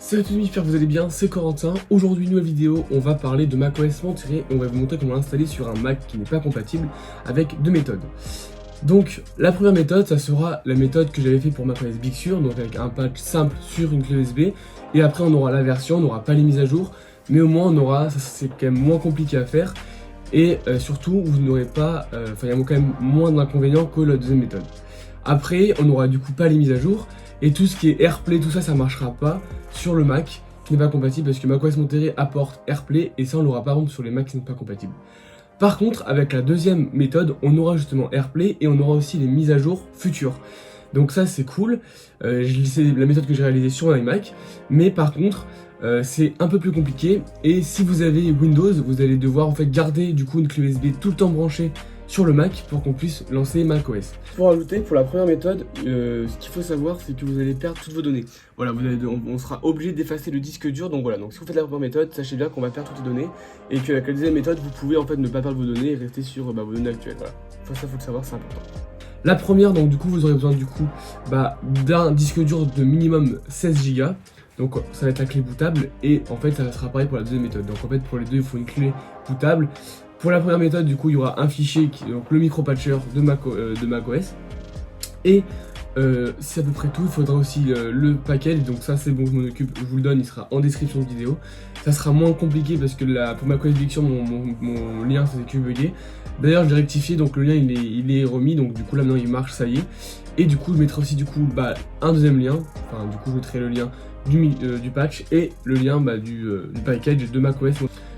Salut à tous, j'espère que vous allez bien, c'est Corentin. Aujourd'hui, nouvelle vidéo, on va parler de macOS Monterey et on va vous montrer comment l'installer sur un Mac qui n'est pas compatible avec deux méthodes. Donc, la première méthode, ça sera la méthode que j'avais fait pour macOS Big Sur, donc avec un patch simple sur une clé USB. Et après, on aura la version, on n'aura pas les mises à jour, mais au moins on aura, ça c'est quand même moins compliqué à faire. Et surtout, vous n'aurez pas, il y a quand même moins d'inconvénients que la deuxième méthode. Après, on n'aura du coup pas les mises à jour. Et tout ce qui est AirPlay, tout ça, ça marchera pas sur le Mac qui n'est pas compatible parce que macOS Monterey apporte AirPlay et ça on l'aura par contre sur les Macs qui ne sont pas compatibles. Par contre, avec la deuxième méthode, on aura justement AirPlay et on aura aussi les mises à jour futures. Donc ça c'est cool, c'est la méthode que j'ai réalisée sur un iMac, mais par contre c'est un peu plus compliqué et si vous avez Windows, vous allez devoir en fait garder du coup une clé USB tout le temps branchée sur le Mac pour qu'on puisse lancer macOS. Pour ajouter, pour la première méthode, ce qu'il faut savoir, c'est que vous allez perdre toutes vos données. Voilà, on sera obligé d'effacer le disque dur. Donc voilà, donc si vous faites la première méthode, sachez bien qu'on va perdre toutes les données et qu'avec la deuxième méthode, vous pouvez en fait ne pas perdre vos données et rester sur vos données actuelles. Voilà, ça faut le savoir, c'est important. La première, donc du coup, vous aurez besoin du coup d'un disque dur de minimum 16 Go. Donc ça va être la clé bootable et en fait ça sera pareil pour la deuxième méthode. Donc en fait pour les deux il faut une clé bootable. Pour la première méthode, du coup, il y aura un fichier, donc le micro-patcher de macOS. Et c'est à peu près tout. Il faudra aussi le package. Donc ça, c'est bon, je m'en occupe. Je vous le donne, il sera en description de vidéo. Ça sera moins compliqué parce que pour macOS Big Sur, mon lien s'est que bugué. D'ailleurs, je l'ai rectifié, donc le lien il est remis. Donc du coup, là maintenant il marche, ça y est. Et du coup, je mettrai aussi un deuxième lien. Enfin, du coup, je mettrai le lien du patch et le lien du package de macOS.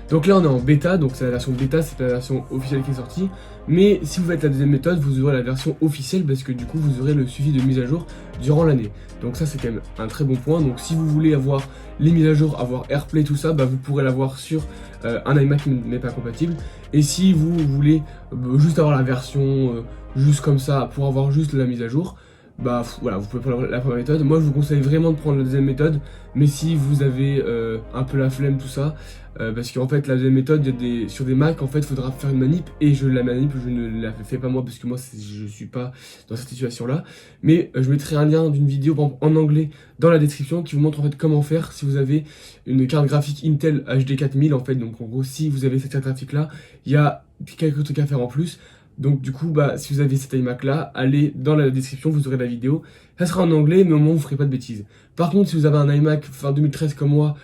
Donc là on est en bêta, donc c'est la version bêta, c'est la version officielle qui est sortie. Mais si vous faites la deuxième méthode, vous aurez la version officielle parce que du coup vous aurez le suivi de mise à jour durant l'année. Donc ça c'est quand même un très bon point. Donc si vous voulez avoir les mises à jour, avoir AirPlay, tout ça, vous pourrez l'avoir sur un iMac qui n'est pas compatible. Et si vous voulez juste avoir la version juste comme ça pour avoir juste la mise à jour, voilà, vous pouvez prendre la première méthode. Moi je vous conseille vraiment de prendre la deuxième méthode, mais si vous avez un peu la flemme, tout ça, parce qu'en fait la deuxième méthode, sur des Mac, en fait, il faudra faire une manip, et la manip, je ne la fais pas moi, parce que moi je suis pas dans cette situation là, mais je mettrai un lien d'une vidéo en anglais dans la description qui vous montre en fait comment faire si vous avez une carte graphique Intel HD 4000 en fait. Donc en gros, si vous avez cette carte graphique là, il y a quelques trucs à faire en plus. Donc du coup, si vous avez cet iMac là, allez dans la description, vous aurez la vidéo. Ça sera en anglais, mais au moins vous ne ferez pas de bêtises. Par contre, si vous avez un iMac fin 2013 comme moi,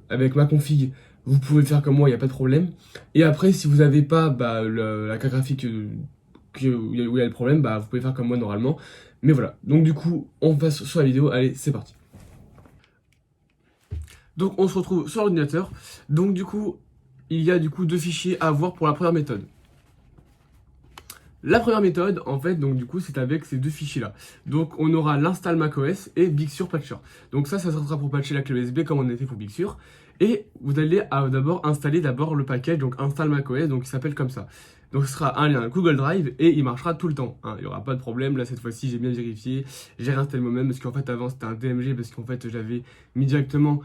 avec ma config, vous pouvez faire comme moi, il n'y a pas de problème. Et après, si vous n'avez pas la carte graphique où il y a le problème, vous pouvez faire comme moi normalement. Mais voilà, donc du coup, on passe sur la vidéo, allez, c'est parti. Donc on se retrouve sur l'ordinateur. Donc du coup, il y a du coup deux fichiers à avoir pour la première méthode. La première méthode, en fait, donc du coup, c'est avec ces deux fichiers-là. Donc, on aura l'install macOS et Big Sur Patcher. Donc ça sera pour patcher la clé USB comme on a fait pour Big Sur. Et vous allez d'abord installer le package, donc install macOS, donc il s'appelle comme ça. Donc ce sera un lien Google Drive et il marchera tout le temps. Il n'y aura pas de problème. Là, cette fois-ci, j'ai bien vérifié. J'ai réinstallé moi-même parce qu'en fait, avant, c'était un DMG parce qu'en fait, j'avais mis directement...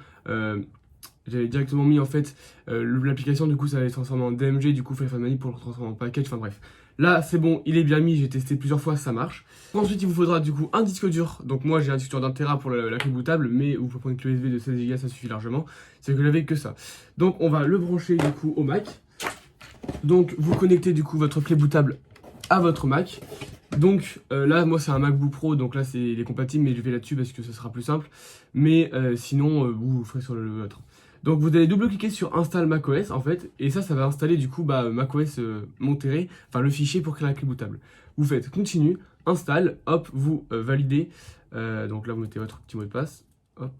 mis en fait l'application, du coup ça allait transformer en DMG, du coup il fallait faire une manip pour le transformer en package, enfin bref. Là c'est bon, il est bien mis, j'ai testé plusieurs fois, ça marche. Ensuite il vous faudra du coup un disque dur, donc moi j'ai un disque dur d'1 Tera pour la clé bootable, mais vous pouvez prendre une clé USB de 16 Go, ça suffit largement, c'est que j'avais que ça. Donc on va le brancher du coup au Mac. Donc vous connectez du coup votre clé bootable à votre Mac. Donc là moi c'est un MacBook Pro, donc là il est compatible, mais je vais là-dessus parce que ce sera plus simple. Mais sinon vous ferez sur le vôtre. Donc vous allez double-cliquer sur Install macOS en fait, et ça va installer du coup macOS Monterey, enfin le fichier pour créer la clé bootable. Vous faites continue, install, hop, vous validez. Donc là vous mettez votre petit mot de passe, hop.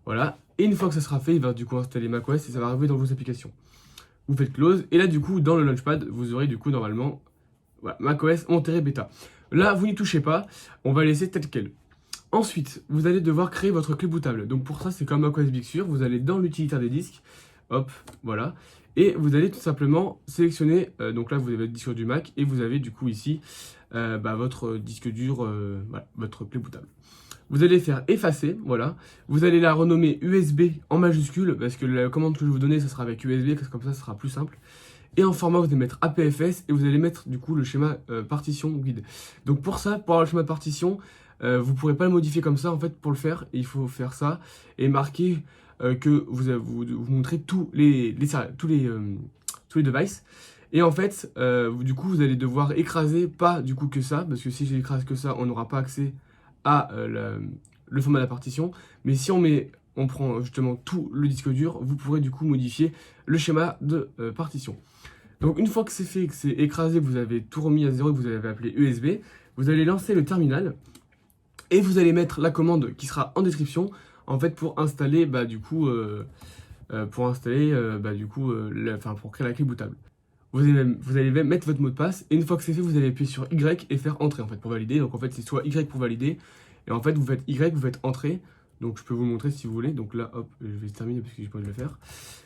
Voilà, et une fois que ça sera fait, il va du coup installer macOS et ça va arriver dans vos applications. Vous faites close, et là du coup dans le launchpad, vous aurez du coup normalement macOS Monterey Beta. Là vous n'y touchez pas, on va laisser tel quel. Ensuite, vous allez devoir créer votre clé bootable. Donc pour ça, c'est comme macOS Big Sur, vous allez dans l'utilitaire des disques, hop, voilà, et vous allez tout simplement sélectionner, donc là vous avez votre disque dur du Mac, et vous avez du coup ici votre disque dur, voilà, votre clé bootable. Vous allez faire effacer, voilà, vous allez la renommer USB en majuscule, parce que la commande que je vais vous donner, ça sera avec USB, comme ça, ça sera plus simple. Et en format, vous allez mettre APFS, et vous allez mettre du coup le schéma partition guide. Donc pour ça, pour avoir le schéma partition, vous pourrez pas le modifier comme ça en fait. Pour le faire, il faut faire ça et marquer que vous montrez tous les devices. Et en fait, du coup, vous allez devoir écraser pas du coup que ça, parce que si j'écrase que ça, on n'aura pas accès à le format de la partition. Mais si on prend justement tout le disque dur, vous pourrez du coup modifier le schéma de partition. Donc une fois que c'est fait, que c'est écrasé, vous avez tout remis à zéro, que vous avez appelé USB, vous allez lancer le terminal et vous allez mettre la commande qui sera en description en fait pour installer pour créer la clé bootable. Vous allez même mettre votre mot de passe et une fois que c'est fait, vous allez appuyer sur Y et faire entrer en fait pour valider. Donc en fait, c'est soit Y pour valider et en fait vous faites Y, vous faites entrer. Donc je peux vous le montrer si vous voulez. Donc là, hop, je vais terminer parce que j'ai pas envie de le faire.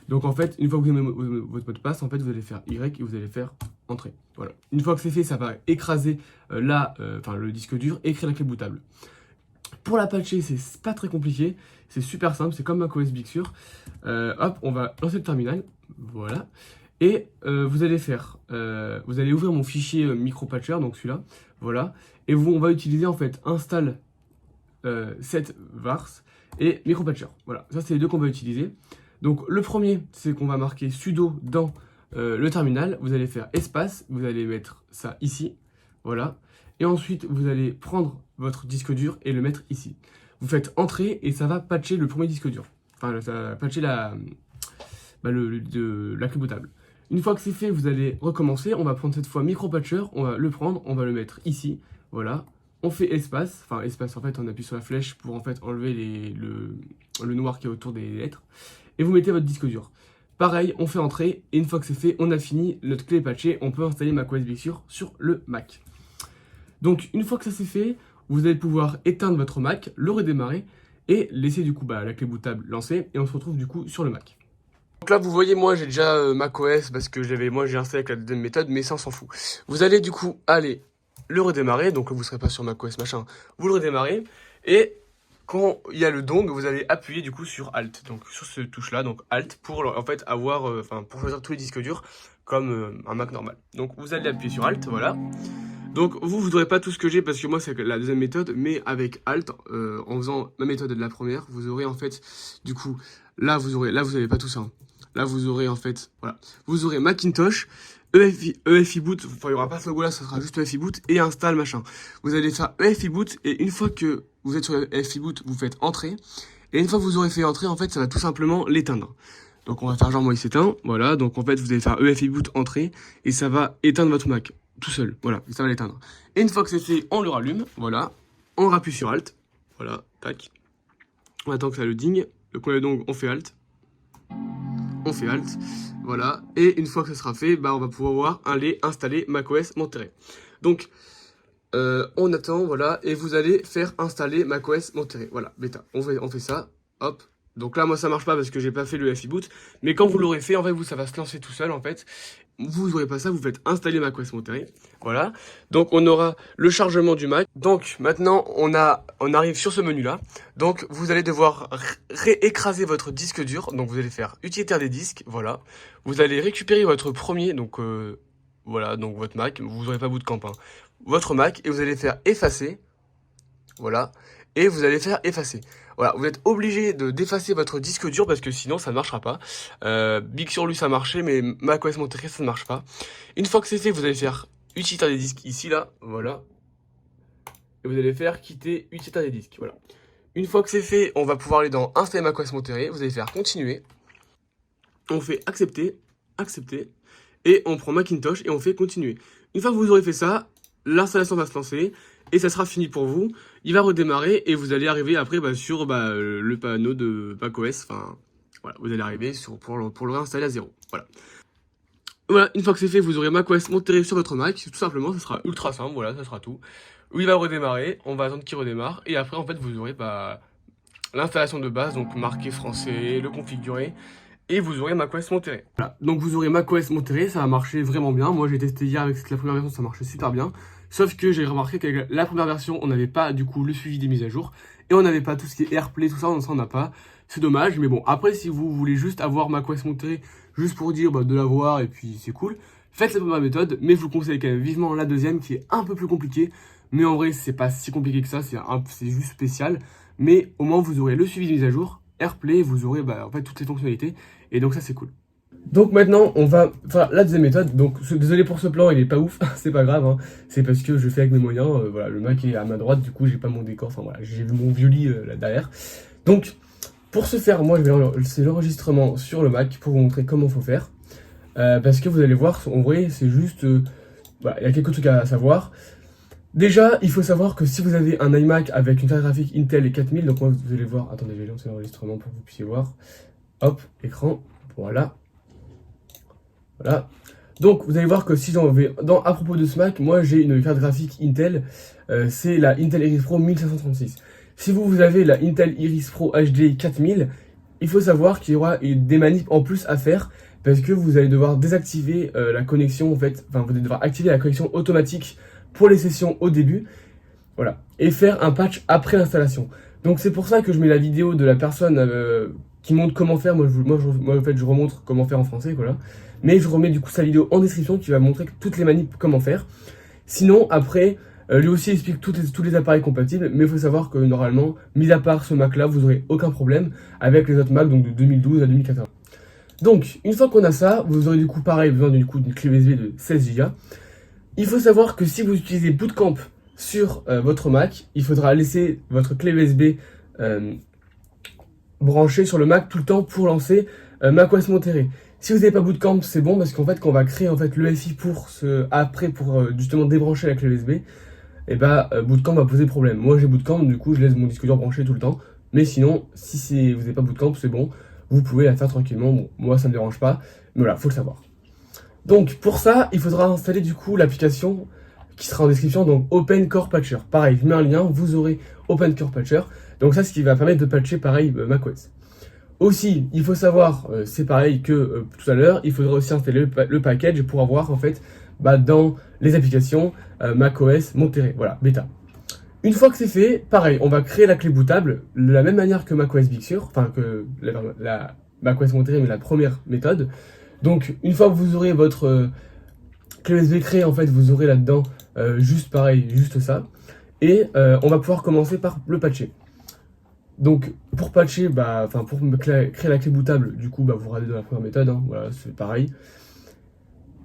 Donc en fait, une fois que vous avez votre mot de passe, en fait, vous allez faire Y et vous allez faire entrer. Voilà. Une fois que c'est fait, ça va écraser le disque dur et créer la clé bootable. Pour la patcher, c'est pas très compliqué. C'est super simple. C'est comme macOS Big Sur. Hop, on va lancer le terminal. Voilà. Et vous allez ouvrir mon fichier micro-patcher, donc celui-là, voilà. Et on va utiliser en fait install set vars et micro-patcher. Voilà, ça c'est les deux qu'on va utiliser. Donc le premier, c'est qu'on va marquer sudo dans le terminal. Vous allez faire espace, vous allez mettre ça ici, voilà. Et ensuite, vous allez prendre votre disque dur et le mettre ici. Vous faites entrer et ça va patcher le premier disque dur. Enfin, ça va patcher la clé bootable. Une fois que c'est fait, vous allez recommencer. On va prendre cette fois micro-patcher, on va le prendre, on va le mettre ici. Voilà. On fait espace, en fait, on appuie sur la flèche pour en fait enlever le noir qui est autour des lettres. Et vous mettez votre disque dur. Pareil, on fait entrer, et une fois que c'est fait, on a fini, notre clé est patchée, on peut installer macOS Big sur le Mac. Donc, une fois que ça c'est fait, vous allez pouvoir éteindre votre Mac, le redémarrer, et laisser du coup la clé bootable lancée, et on se retrouve du coup sur le Mac. Donc là, vous voyez, moi, j'ai déjà macOS parce que j'ai installé avec la deuxième méthode, mais ça, on s'en fout. Vous allez du coup aller le redémarrer, donc vous ne serez pas sur macOS machin, vous le redémarrez, et quand il y a le dong, vous allez appuyer du coup sur Alt, donc sur ce touche-là, donc Alt, pour en fait pour choisir tous les disques durs comme un Mac normal. Donc vous allez appuyer sur Alt, voilà. Donc vous n'aurez pas tout ce que j'ai parce que moi c'est la deuxième méthode, mais avec Alt, en faisant ma méthode de la première, vous aurez en fait, du coup, là vous n'avez pas tout ça. Hein. Là vous aurez en fait, voilà, vous aurez Macintosh, EFI boot, enfin il n'y aura pas ce logo là, ça sera juste EFI boot et install machin. Vous allez faire EFI boot et une fois que vous êtes sur EFI boot, vous faites entrer. Et une fois que vous aurez fait entrer, en fait ça va tout simplement l'éteindre. Donc on va faire genre moi il s'éteint, voilà, donc en fait vous allez faire EFI boot entrer et ça va éteindre votre Mac. Tout seul, voilà, et ça va l'éteindre. Et une fois que c'est fait, on le rallume, voilà, on rappuie sur Alt, voilà, tac. On attend que ça le digne, donc on fait Alt, voilà, et une fois que ça sera fait, on va pouvoir aller installer macOS Monterey. Donc, on attend, voilà, et vous allez faire installer macOS Monterey, voilà, bêta. On fait ça, hop. Donc là, moi, ça marche pas parce que j'ai pas fait le FI boot, mais quand vous l'aurez fait, en fait, ça va se lancer tout seul, en fait. Vous n'aurez pas ça, vous faites installer macOS Monterey, voilà. Donc on aura le chargement du Mac. Donc maintenant on arrive sur ce menu là. Donc vous allez devoir réécraser votre disque dur. Donc vous allez faire utilitaire des disques, voilà. Vous allez récupérer votre premier, donc voilà, donc votre Mac. Vous n'aurez pas bootcamp, hein. Votre Mac et vous allez faire effacer, voilà. Et vous allez faire effacer. Voilà, vous êtes obligé d'effacer votre disque dur parce que sinon ça ne marchera pas. Big Sur lui ça marchait, mais macOS Monterey ça ne marche pas. Une fois que c'est fait, vous allez faire utilitaire des disques ici là, voilà. Et vous allez faire quitter utilitaire des disques, voilà. Une fois que c'est fait, on va pouvoir aller dans installer macOS Monterey. Vous allez faire continuer. On fait accepter, accepter. Et on prend Macintosh et on fait continuer. Une fois que vous aurez fait ça, l'installation va se lancer et ça sera fini pour vous. Il va redémarrer et vous allez arriver après sur le panneau de macOS. Enfin, voilà, vous allez arriver pour le réinstaller à zéro. Voilà. Voilà, une fois que c'est fait, vous aurez macOS Monterey sur votre Mac. Tout simplement, ça sera ultra simple. Voilà, ça sera tout. Où il va redémarrer, on va attendre qu'il redémarre et après en fait vous aurez l'installation de base, donc marqué français, le configurer. Et vous aurez macOS Monterey. Voilà. Donc vous aurez macOS Monterey, ça a marché vraiment bien. Moi j'ai testé hier avec la première version, ça marchait super bien. Sauf que j'ai remarqué qu'avec la première version, on n'avait pas du coup le suivi des mises à jour. Et on n'avait pas tout ce qui est AirPlay, tout ça, donc ça on n'a pas. C'est dommage, mais bon, après si vous voulez juste avoir macOS Monterey, juste pour dire de l'avoir et puis c'est cool, faites la première méthode, mais je vous conseille quand même vivement la deuxième qui est un peu plus compliquée. Mais en vrai, c'est pas si compliqué que ça, c'est juste spécial. Mais au moins, vous aurez le suivi de mise à jour, AirPlay, vous aurez en fait toutes les fonctionnalités. Et donc ça, c'est cool. Donc maintenant, on va faire la deuxième méthode. Donc désolé pour ce plan, il est pas ouf, c'est pas grave. Hein. C'est parce que je fais avec mes moyens. Voilà, le Mac est à ma droite, du coup, j'ai pas mon décor. Enfin voilà, j'ai mon vieux lit là derrière. Donc pour ce faire, moi, c'est l'enregistrement sur le Mac pour vous montrer comment faut faire. Parce que vous allez voir, en vrai, c'est juste... voilà, il y a quelques trucs à savoir. Déjà, il faut savoir que si vous avez un iMac avec une carte graphique Intel 4000, donc moi, vous allez voir... Attendez, je vais lancer l'enregistrement pour que vous puissiez voir. Hop, écran, voilà. Voilà. Donc, vous allez voir que si j'en vais... à propos de ce Mac, moi, j'ai une carte graphique Intel. C'est la Intel Iris Pro 1536. Si vous avez la Intel Iris Pro HD 4000, il faut savoir qu'il y aura des manips en plus à faire parce que vous allez devoir désactiver la connexion, en fait, enfin, vous allez devoir activer la connexion automatique pour les sessions au début, voilà, et faire un patch après l'installation. Donc c'est pour ça que je mets la vidéo de la personne qui montre comment faire. Moi, en fait, je remontre comment faire en français, voilà. Mais je remets du coup sa vidéo en description qui va montrer toutes les manips, comment faire. Sinon, après, lui aussi explique tous les appareils compatibles, mais il faut savoir que normalement, mis à part ce Mac là, vous n'aurez aucun problème avec les autres Mac, donc de 2012 à 2014. Donc, une fois qu'on a ça, vous aurez du coup pareil besoin d'une clé USB de 16 Go. Il faut savoir que si vous utilisez Bootcamp sur votre Mac, il faudra laisser votre clé USB branchée sur le Mac tout le temps pour lancer macOS Monterey. Si vous n'avez pas Bootcamp, c'est bon parce qu'en fait, quand on va créer en fait l'EFI pour justement débrancher la clé USB, et Bootcamp va poser problème. Moi j'ai Bootcamp, du coup je laisse mon disque dur branché tout le temps. Mais sinon, si vous n'avez pas Bootcamp, c'est bon, vous pouvez la faire tranquillement. Bon, moi ça me dérange pas, mais voilà, faut le savoir. Donc pour ça, il faudra installer du coup l'application qui sera en description, donc Open Core Patcher. Pareil, je mets un lien, vous aurez Open Core Patcher. Donc ça, ce qui va permettre de patcher pareil macOS. Aussi, il faut savoir, c'est pareil que tout à l'heure, il faudra aussi installer le package pour avoir en fait dans les applications macOS Monterey, voilà, bêta. Une fois que c'est fait, pareil, on va créer la clé bootable de la même manière que macOS Big Sur, enfin que la macOS Monterey, mais la première méthode. Donc, une fois que vous aurez votre clé USB créée, en fait, vous aurez là-dedans juste pareil, juste ça. Et on va pouvoir commencer par le patcher. Donc, pour patcher, pour créer la clé bootable, du coup, vous regardez dans la première méthode, hein, voilà, c'est pareil.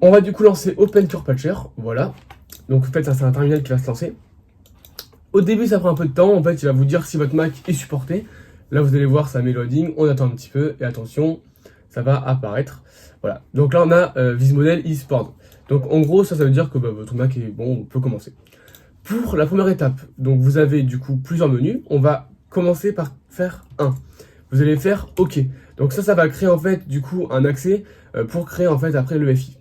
On va du coup lancer Open Core Patcher, voilà. Donc, en fait, ça c'est un terminal qui va se lancer. Au début, ça prend un peu de temps, en fait, il va vous dire si votre Mac est supporté. Là, vous allez voir, ça met loading, on attend un petit peu, et attention, ça va apparaître. Voilà, donc là, on a Vismodel eSport. Donc, en gros, ça veut dire que votre Mac est bon, on peut commencer. Pour la première étape, donc vous avez du coup plusieurs menus, on va commencer par faire un. Vous allez faire OK. Donc ça va créer en fait du coup un accès pour créer en fait après le FI.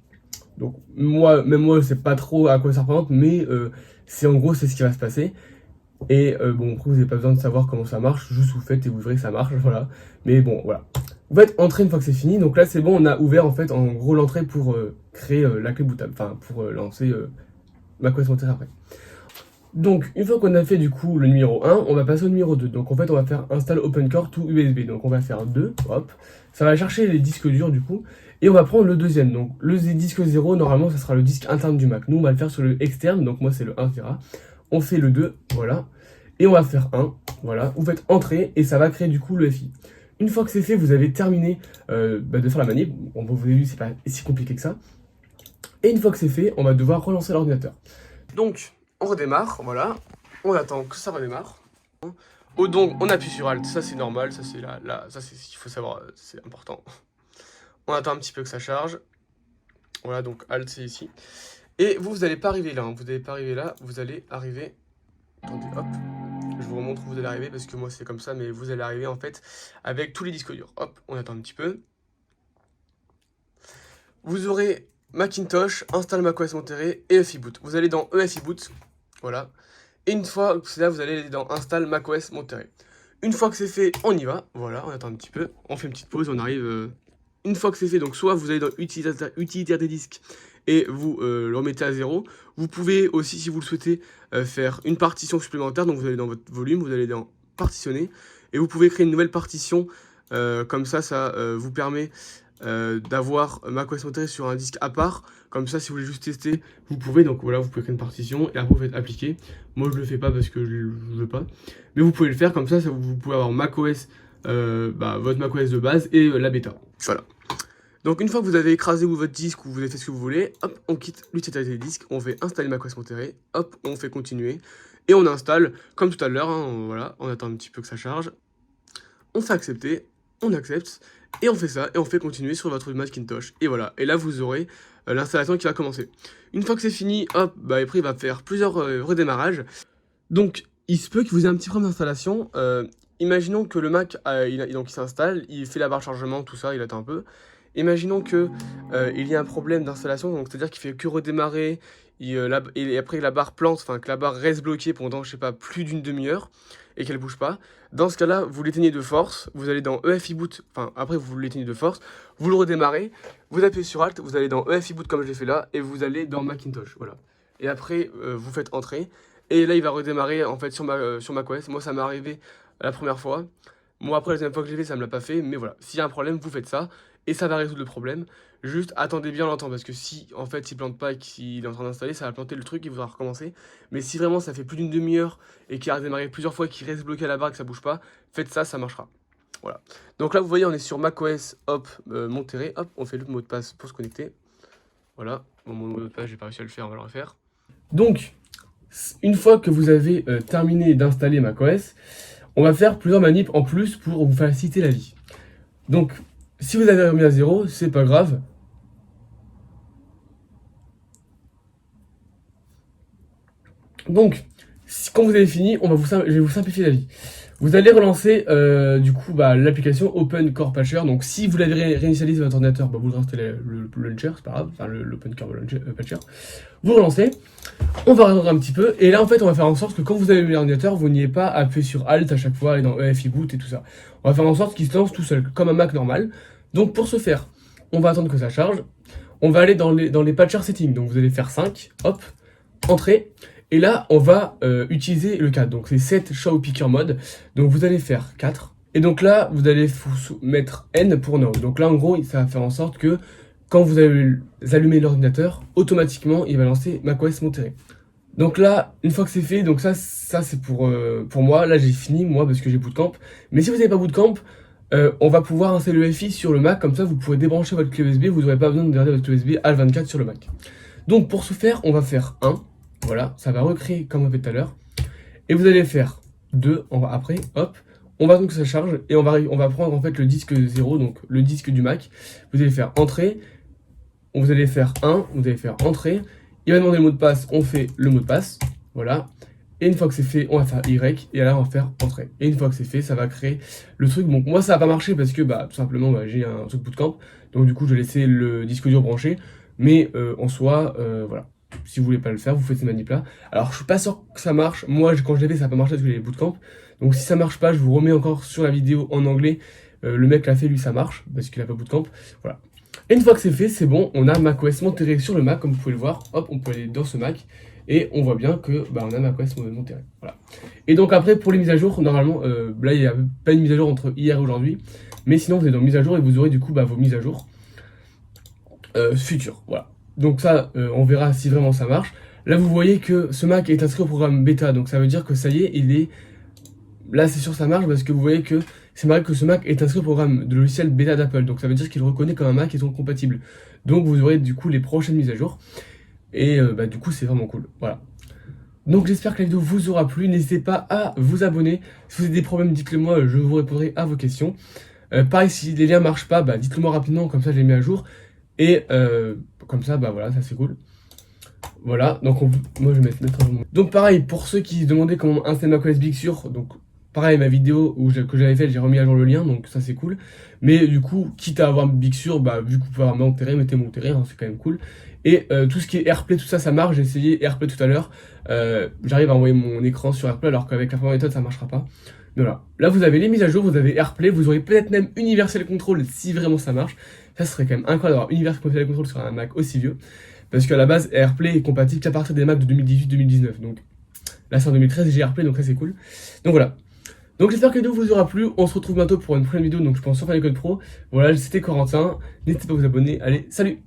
Donc moi, je sais pas trop à quoi ça représente, mais c'est en gros c'est ce qui va se passer. Et bon, après vous n'avez pas besoin de savoir comment ça marche, juste vous faites et vous verrez que ça marche, voilà. Mais bon, voilà. Vous faites entrer une fois que c'est fini, donc là c'est bon, on a ouvert en fait en gros l'entrée pour créer la clé bootable, enfin pour lancer macOS Monterey après. Donc, une fois qu'on a fait du coup le numéro 1, on va passer au numéro 2. Donc en fait, on va faire install OpenCore to USB. Donc on va faire 2, hop. Ça va chercher les disques durs du coup. Et on va prendre le deuxième. Donc le disque 0, normalement, ça sera le disque interne du Mac. Nous, on va le faire sur le externe. Donc moi, c'est le 1 Tera. On fait le 2, voilà. Et on va faire 1, voilà. Vous faites entrer et ça va créer du coup le FI. Une fois que c'est fait, vous avez terminé de faire la manip. Bon, vous avez vu, c'est pas si compliqué que ça. Et une fois que c'est fait, on va devoir relancer l'ordinateur. Donc, on redémarre, voilà, on attend que ça redémarre. Donc on appuie sur Alt, ça c'est normal, ça c'est ça c'est ce qu'il faut savoir, c'est important. On attend un petit peu que ça charge. Voilà, donc Alt c'est ici. Et vous n'allez pas arriver là, hein. Vous n'allez pas arriver là, vous allez arriver... Attendez, hop, je vous remontre où vous allez arriver parce que moi c'est comme ça, mais vous allez arriver en fait avec tous les disques durs. Hop, on attend un petit peu. Vous aurez Macintosh, install macOS Monterey et EFI Boot. Vous allez dans EFI Boot, voilà. Et une fois que c'est là, vous allez aller dans install macOS Monterey. Une fois que c'est fait, on y va. Voilà, on attend un petit peu. On fait une petite pause, on arrive. Une fois que c'est fait, donc soit vous allez dans utilitaire des disques et vous le remettez à 0. Vous pouvez aussi, si vous le souhaitez, faire une partition supplémentaire. Donc vous allez dans votre volume, vous allez dans partitionner. Et vous pouvez créer une nouvelle partition. Comme ça vous permet d'avoir macOS Monterey sur un disque à part. Comme ça, si vous voulez juste tester, vous pouvez. Donc voilà, vous pouvez créer une partition et après vous faites appliquer. Moi, je le fais pas parce que je veux pas. Mais vous pouvez le faire comme ça, vous pouvez avoir macOS, votre macOS de base et la bêta. Voilà. Donc une fois que vous avez écrasé votre disque ou vous avez fait ce que vous voulez, hop, on quitte l'utilisation des disques, on fait installer macOS Monterey, hop, on fait continuer. Et on installe, comme tout à l'heure, hein, voilà, on attend un petit peu que ça charge. On fait accepter, on accepte, et on fait ça, et on fait continuer sur votre Macintosh. Et voilà, et là vous aurez l'installation qui va commencer. Une fois que c'est fini, hop, après il va faire plusieurs redémarrages. Donc il se peut que vous ayez un petit problème d'installation. Imaginons que le Mac, il s'installe, il fait la barre chargement, tout ça, il attend un peu. Imaginons que il y a un problème d'installation, donc c'est-à-dire qu'il fait que redémarrer, et après la barre plante, enfin que la barre reste bloquée pendant, je sais pas, plus d'une demi-heure, et qu'elle bouge pas. Dans ce cas-là, vous l'éteignez de force, vous allez dans EFI Boot, enfin après vous l'éteignez de force, vous le redémarrez, vous appuyez sur Alt, vous allez dans EFI Boot comme je l'ai fait là, et vous allez dans Macintosh, voilà. Et après, vous faites Entrée, et là il va redémarrer en fait sur macOS. Moi ça m'est arrivé la première fois. Moi après la deuxième fois que j'ai fait, ça me l'a pas fait, mais voilà. S'il y a un problème, vous faites ça, et ça va résoudre le problème. Juste attendez bien longtemps, parce que si en fait il plante pas et qu'il est en train d'installer, ça va planter le truc, il faudra recommencer. Mais si vraiment ça fait plus d'une demi-heure et qu'il a redémarré plusieurs fois, qu'il reste bloqué à la barre et que ça bouge pas, faites ça, ça marchera. Voilà. Donc là vous voyez, on est sur macOS, hop, Monterey, hop, on fait le mot de passe pour se connecter. Voilà, bon, mon mot de passe, j'ai pas réussi à le faire, on va le refaire. Donc, une fois que vous avez terminé d'installer macOS, on va faire plusieurs manips en plus pour vous faciliter la vie. Donc, si vous avez remis à 0, c'est pas grave. Donc, quand vous avez fini, je vais vous simplifier la vie. Vous allez relancer du coup l'application Open Core Patcher. Donc si vous l'avez réinitialisé votre ordinateur, vous le réinstallez le launcher, c'est pas grave, enfin l'Open Core Patcher. Vous relancez, on va regarder un petit peu, et là en fait on va faire en sorte que quand vous avez mis l'ordinateur, vous n'ayez pas à appuyer sur Alt à chaque fois, aller dans EFI Boot et tout ça. On va faire en sorte qu'il se lance tout seul, comme un Mac normal. Donc pour ce faire, on va attendre que ça charge. On va aller dans les patcher settings. Donc vous allez faire 5, hop, entrée. Et là, on va utiliser le 4. Donc c'est Set Show Picker Mode. Donc vous allez faire 4. Et donc là, vous allez mettre N pour No. Donc là, en gros, ça va faire en sorte que quand vous allumez l'ordinateur, automatiquement, il va lancer macOS Monterey. Donc là, une fois que c'est fait, donc ça c'est pour moi. Là, j'ai fini, moi, parce que j'ai Bootcamp. Mais si vous n'avez pas Bootcamp, on va pouvoir installer le FI sur le Mac. Comme ça, vous pourrez débrancher votre clé USB. Vous n'aurez pas besoin de garder votre clé USB H24 sur le Mac. Donc pour ce faire, on va faire 1. Voilà, ça va recréer comme on fait tout à l'heure. Et vous allez faire 2, après, hop. On va donc que ça charge et on va prendre en fait le disque 0, donc le disque du Mac. Vous allez faire entrée, vous allez faire 1, vous allez faire entrée. Il va demander le mot de passe, on fait le mot de passe. Voilà. Et une fois que c'est fait, on va faire Y et là on va faire entrée. Et une fois que c'est fait, ça va créer le truc. Bon, moi ça va pas marcher parce que tout simplement j'ai un truc bootcamp. Donc du coup je vais laisser le disque dur branché. Mais en soi, voilà. Si vous voulez pas le faire, vous faites ces manips là. Alors je suis pas sûr que ça marche. Moi quand je l'ai fait, ça n'a pas marché parce que j'ai les bootcamp. Donc si ça marche pas, je vous remets encore sur la vidéo en anglais. Le mec l'a fait, lui ça marche parce qu'il a pas bootcamp. Voilà. Et une fois que c'est fait, c'est bon. On a macOS Monterey sur le Mac, comme vous pouvez le voir. Hop, on peut aller dans ce Mac et on voit bien que on a macOS Monterey. Voilà. Et donc après pour les mises à jour, normalement là il n'y a pas une mise à jour entre hier et aujourd'hui. Mais sinon vous êtes dans mise à jour et vous aurez du coup vos mises à jour futures. Voilà. Donc ça, on verra si vraiment ça marche. Là, vous voyez que ce Mac est inscrit au programme bêta, donc ça veut dire que ça y est, il est... Là, c'est sûr ça marche parce que vous voyez que c'est marqué que ce Mac est inscrit au programme de logiciel bêta d'Apple, donc ça veut dire qu'il reconnaît comme un Mac et sont compatibles. Donc vous aurez du coup les prochaines mises à jour. Et du coup, c'est vraiment cool. Voilà. Donc j'espère que la vidéo vous aura plu. N'hésitez pas à vous abonner. Si vous avez des problèmes, dites-le moi, je vous répondrai à vos questions. Pareil, si les liens marchent pas, dites-le moi rapidement, comme ça je les mets à jour. Et comme ça, voilà, ça c'est cool. Voilà, donc moi je vais mettre un... Donc pareil, pour ceux qui se demandaient comment installer macOS Big Sur, donc pareil, ma vidéo que j'avais faite, j'ai remis à jour le lien, donc ça c'est cool. Mais du coup, quitte à avoir Big Sur, vu que vous pouvez avoir Monterey, mettez Monterey, hein, c'est quand même cool. Et tout ce qui est AirPlay, tout ça, ça marche. J'ai essayé AirPlay tout à l'heure. J'arrive à envoyer mon écran sur AirPlay, alors qu'avec la première méthode, ça marchera pas. Voilà. Là, vous avez les mises à jour, vous avez AirPlay, vous aurez peut-être même Universal Control si vraiment ça marche. Ça serait quand même incroyable d'avoir Universal Control sur un Mac aussi vieux. Parce qu'à la base, AirPlay est compatible qu'à partir des Macs de 2018-2019. Donc là, c'est en 2013, j'ai AirPlay, donc ça c'est cool. Donc voilà. Donc j'espère que la vidéo vous aura plu, on se retrouve bientôt pour une prochaine vidéo, donc je pense sur Final Cut Pro. Voilà, c'était Corentin, n'hésitez pas à vous abonner, allez, salut!